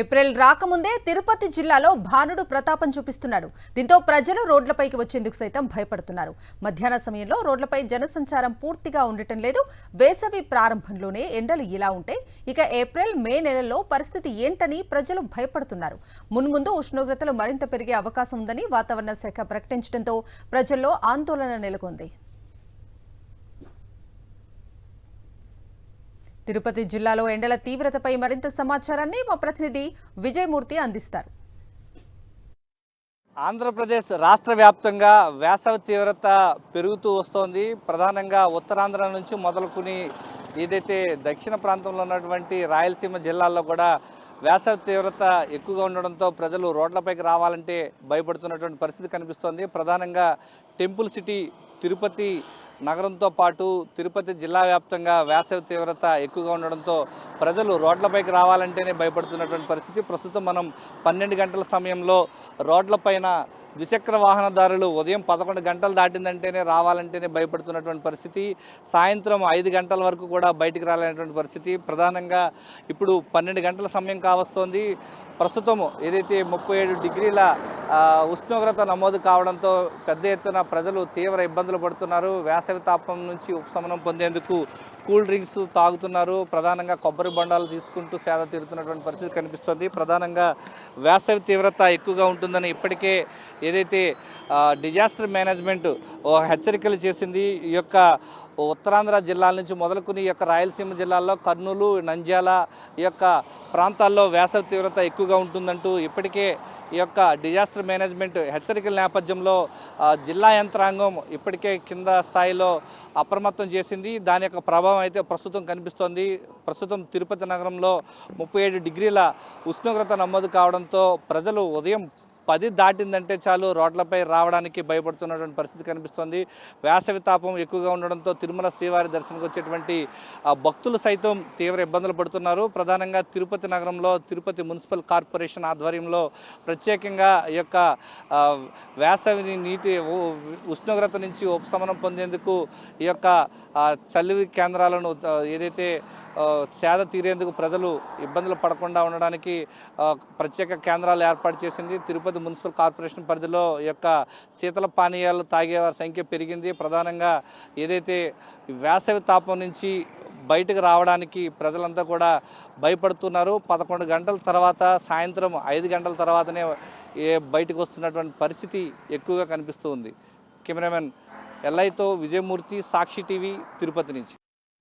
April రాకముందే తిరుపతి జిల్లాలో భానుడు ప్రతాపం చూపిస్తున్నాడు. దీంతో ప్రజలు రోడ్లపైకి వచ్చేందుకు సైతం భయపడుతున్నారు. మధ్యాహ్న సమయంలో రోడ్లపై జనసంచారం పూర్తిగా ఉండటం లేదు. వేసవి ప్రారంభంలోనే ఎండలు ఇలా ఉంటే ఇక ఏప్రిల్ మే నెలల్లో పరిస్థితి ఏంటని ప్రజలు భయపడుతున్నారు. మున్ముందు ఉష్ణోగ్రతలు మరింత పెరిగే అవకాశం ఉందని వాతావరణ శాఖ ప్రకటించడంతో ప్రజల్లో ఆందోళన నెలకొంది. తిరుపతి జిల్లాలో ఎండల తీవ్రతపై మరింత సమాచారాన్ని మా ప్రతినిధి విజయమూర్తి అందిస్తారు. ఆంధ్రప్రదేశ్ రాష్ట్ర వ్యాప్తంగా వేసవి తీవ్రత పెరుగుతూ వస్తోంది. ప్రధానంగా ఉత్తరాంధ్ర నుంచి మొదలుకొని ఏదైతే దక్షిణ ప్రాంతంలో ఉన్నటువంటి రాయలసీమ జిల్లాల్లో కూడా వేసవి తీవ్రత ఎక్కువగా ఉండడంతో ప్రజలు రోడ్లపైకి రావాలంటే భయపడుతున్నటువంటి పరిస్థితి కనిపిస్తోంది. ప్రధానంగా టెంపుల్ సిటీ తిరుపతి నగరంతో పాటు తిరుపతి జిల్లా వ్యాప్తంగా వేసవి తీవ్రత ఎక్కువగా ఉండడంతో ప్రజలు రోడ్లపైకి రావాలంటేనే భయపడుతున్నటువంటి పరిస్థితి. ప్రస్తుతం మనం 12 గంటల సమయంలో రోడ్లపైన ద్విచక్ర వాహనదారులు ఉదయం 11 గంటలు దాటిందంటేనే రావాలంటేనే భయపడుతున్నటువంటి పరిస్థితి. సాయంత్రం 5 గంటల వరకు కూడా బయటికి రాలేనటువంటి పరిస్థితి. ప్రధానంగా ఇప్పుడు 12 గంటల సమయం కావస్తోంది. ప్రస్తుతం ఏదైతే 37 డిగ్రీల ఉష్ణోగ్రత నమోదు కావడంతో పెద్ద ఎత్తున ప్రజలు తీవ్ర ఇబ్బందులు పడుతున్నారు. వేసవి తాపం నుంచి ఉపశమనం పొందేందుకు కూల్ డ్రింక్స్ తాగుతున్నారు. ప్రధానంగా కొబ్బరి బొండాలు తీసుకుంటూ సేద తీరుతున్నటువంటి పరిస్థితి కనిపిస్తుంది. ప్రధానంగా వేసవి తీవ్రత ఎక్కువగా ఉంటుందని ఇప్పటికే ఏదైతే డిజాస్టర్ మేనేజ్మెంట్ హెచ్చరికలు చేసింది. ఈ యొక్క ఉత్తరాంధ్ర జిల్లాల నుంచి మొదలుకొని ఈ యొక్క రాయలసీమ జిల్లాల్లో కర్నూలు, నంద్యాల ఈ యొక్క ప్రాంతాల్లో వేసవి తీవ్రత ఎక్కువగా ఉంటుందంటూ ఇప్పటికే ఈ యొక్క డిజాస్టర్ మేనేజ్మెంట్ హెచ్చరికల నేపథ్యంలో జిల్లా యంత్రాంగం ఇప్పటికే కింద స్థాయిలో అప్రమత్తం చేసింది. దాని యొక్క ప్రభావం అయితే ప్రస్తుతం కనిపిస్తోంది. ప్రస్తుతం తిరుపతి నగరంలో 37 డిగ్రీల ఉష్ణోగ్రత నమోదు కావడంతో ప్రజలు ఉదయం 10 దాటిందంటే చాలు రోడ్లపై రావడానికి భయపడుతున్నటువంటి పరిస్థితి కనిపిస్తోంది. వేసవి తాపం ఎక్కువగా ఉండడంతో తిరుమల శ్రీవారి దర్శనకు వచ్చేటువంటి భక్తులు సైతం తీవ్ర ఇబ్బందులు పడుతున్నారు. ప్రధానంగా తిరుపతి నగరంలో తిరుపతి మున్సిపల్ కార్పొరేషన్ ఆధ్వర్యంలో ప్రత్యేకంగా ఈ యొక్క వేసవి నీటి ఉష్ణోగ్రత నుంచి ఉపశమనం పొందేందుకు ఈ యొక్క చలివి కేంద్రాలను ఏదైతే సేద తీరేందుకు ప్రజలు ఇబ్బందులు పడకుండా ఉండడానికి ప్రత్యేక కేంద్రాలు ఏర్పాటు చేసింది. తిరుపతి మున్సిపల్ కార్పొరేషన్ పరిధిలో ఈ యొక్క శీతల పానీయాలు తాగేవారి సంఖ్య పెరిగింది. ప్రధానంగా ఏదైతే వేసవి తాపం నుంచి బయటకు రావడానికి ప్రజలంతా కూడా భయపడుతున్నారు. 11 గంటల తర్వాత సాయంత్రం 5 గంటల తర్వాతనే బయటకు వస్తున్నటువంటి పరిస్థితి ఎక్కువగా కనిపిస్తూ ఉంది. కెమెరామెన్ ఎల్ఐతో విజయమూర్తి, సాక్షి టీవీ, తిరుపతి నుంచి.